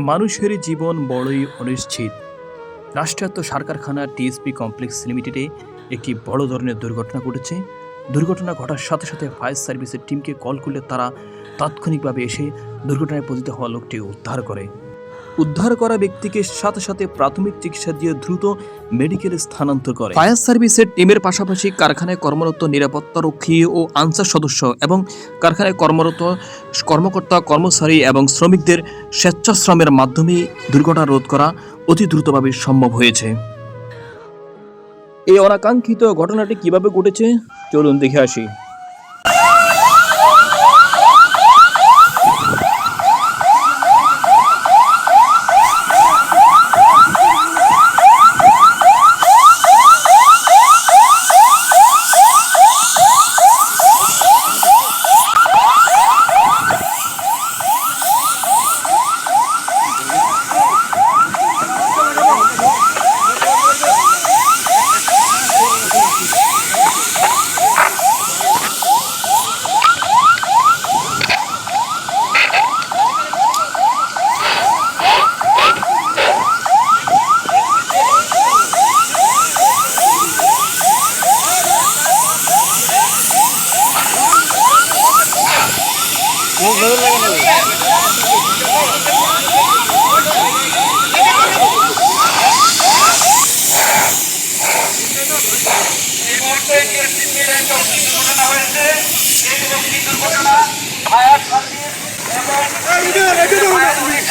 মানুষের জীবন বড়ই অনিশ্চিত। রাষ্ট্রায়ত্ত সার কারখানা টিএসপি কমপ্লেক্স লিমিটেডে একটি বড় ধরনের দুর্ঘটনা ঘটেছে। দুর্ঘটনা ঘটার সাথে সাথে ফায়ার সার্ভিসের টিমকে কল করলে তারা তাৎক্ষণিকভাবে এসে দুর্ঘটনায় পতিত হওয়া লোকটি উদ্ধার করে। উদ্ধার করা ব্যক্তিকে সাথে সাথে প্রাথমিক চিকিৎসা দিয়ে দ্রুত মেডিকেলে স্থানান্তর করে। ফায়ার সার্ভিসের টিমের পাশাপাশি কারখানায় কর্মরত নিরাপত্তারক্ষী ও আনসার সদস্য এবং কারখানায় কর্মরত কর্মকর্তা কর্মচারী এবং শ্রমিকদের স্বেচ্ছাশ্রমের মাধ্যমে দুর্ঘটনা রোধ করা অতি দ্রুতভাবে সম্ভব হয়েছে। এই অনাকাঙ্ক্ষিত ঘটনাটি কিভাবে ঘটেছে চলুন দেখে আসি।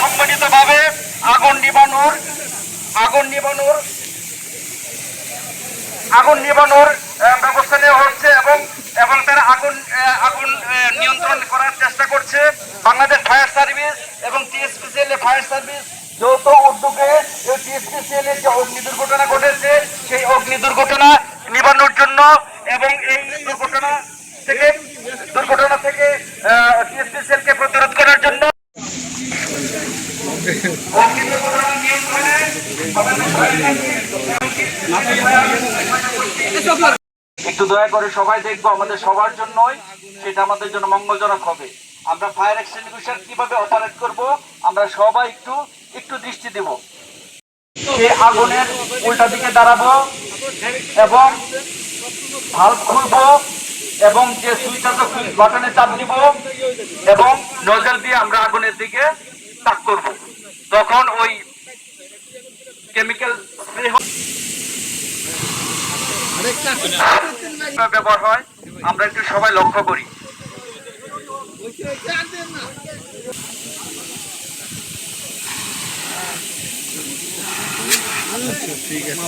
সম্মিলিতভাবে আগুন নিবানোর ব্যবস্থা নেওয়া হচ্ছে এবং তারা আগুন নিয়ন্ত্রণ করার চেষ্টা করছে। বাংলাদেশ ফায়ার সার্ভিস এবং টিএসপিসিএল ফায়ার সার্ভিস যৌথ উদ্যোগে টিএসপিসিএল যে অগ্নি দুর্ঘটনা ঘটেছে সেই অগ্নি দুর্ঘটনা নিবানোর জন্য এবং এই দুর্ঘটনা থেকে টিএসপিসিএল কে প্রতিরোধ করার জন্য একটু দয়া করে সবাই দেখবো, আমাদের সবার জন্যই সেটা আমাদের জন্য মঙ্গলজনক হবে। আমরা ফায়ার এক্সটিংগুইশার কিভাবে অপারেট করব আমরা সবাই একটু দৃষ্টি দেব। সে আগুনের উল্টা দিকে দাঁড়াবো এবং ভালভ খুলবো এবং যে সুইচ আছে সুইচ বাটনে চাপ দিব এবং নজল দিয়ে আমরা আগুনের দিকে তাক করব। তখন ওই কেমিক্যাল স্প্রে ব্যবহার হয়, আমরা একটু সবাই লক্ষ্য করি। ঠিক আছে।